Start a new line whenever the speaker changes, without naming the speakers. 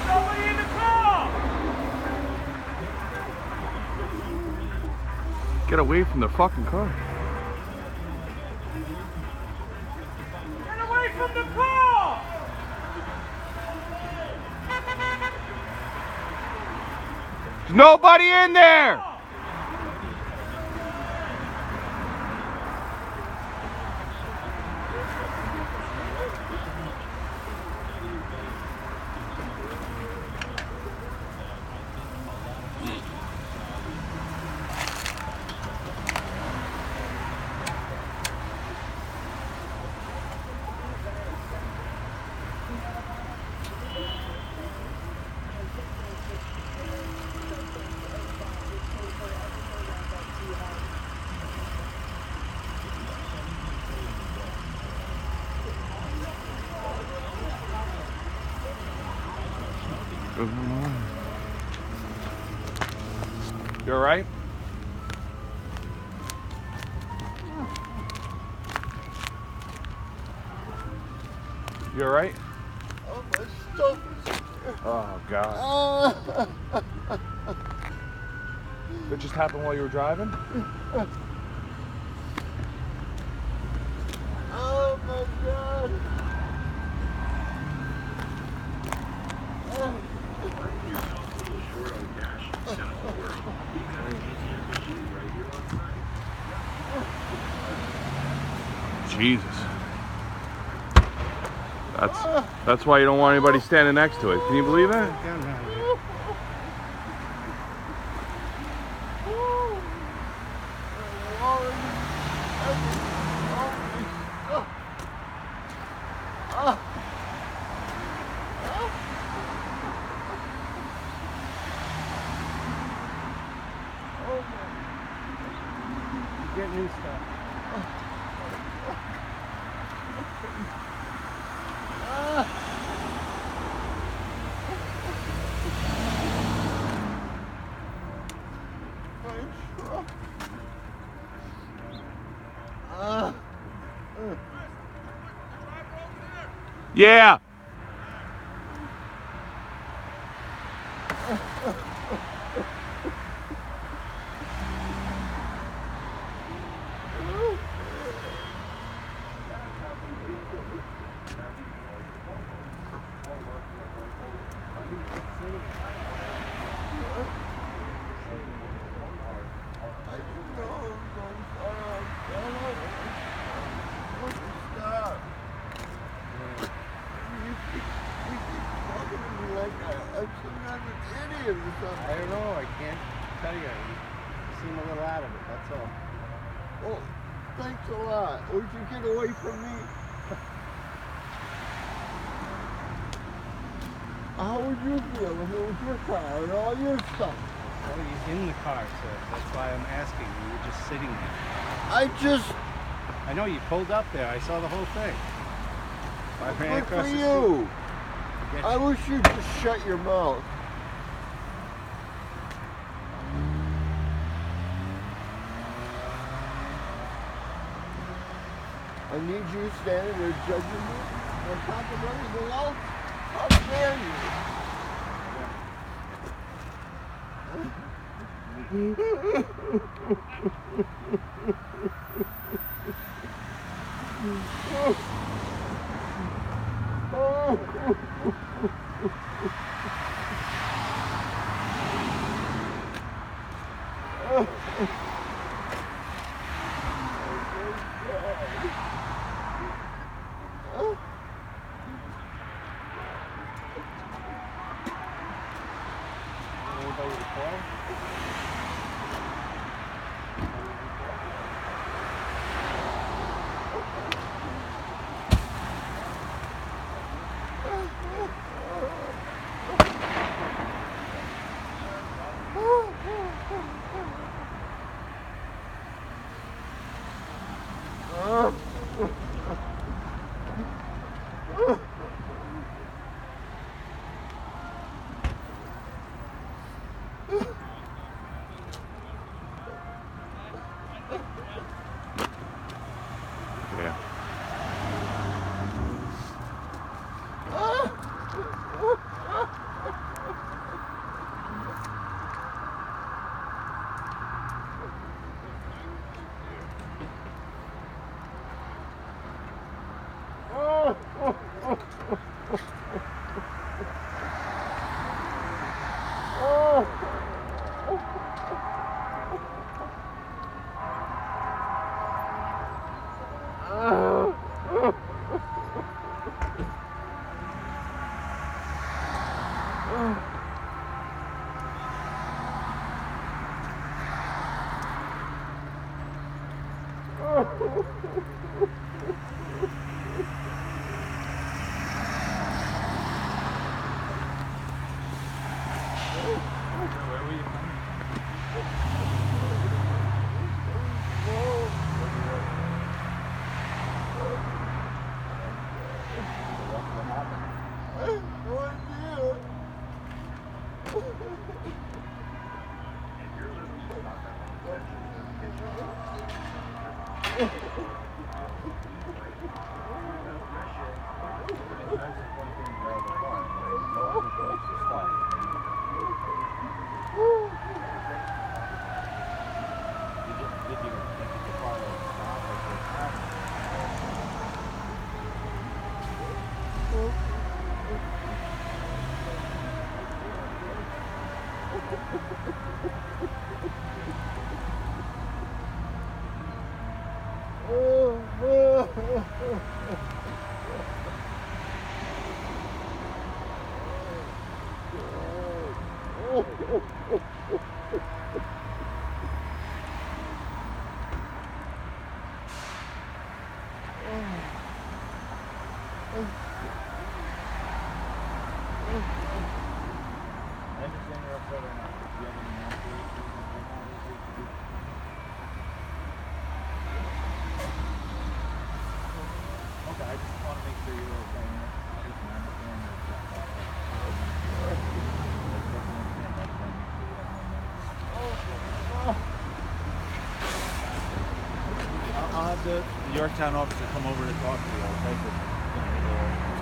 Somebody in the car!
Get away from the fucking car.
Get away from the car!
There's nobody in there! You alright? You alright?
Oh, my stomach.
Oh, God. That just happened while you were driving?
Oh, my God.
Jesus. That's why you don't want anybody standing next to it. Can you believe it?
Get new stuff.
Yeah.
Idiot or something.
I don't know, I can't tell you. You seem a little out of it, that's all.
Well, thanks a lot. Would you get away from me? How would you feel if it was your car and all your stuff?
Well, he's in the car, sir. That's why I'm asking. You were just sitting there.
I
know you pulled up there. I saw the whole thing. I ran
Good
across
for
the
you.
street.
I wish you'd just shut your mouth. I need you standing there judging me on top of everything else. How dare
Anybody to call?
Yeah.
I'll have the Yorktown officer come over to talk to you, okay?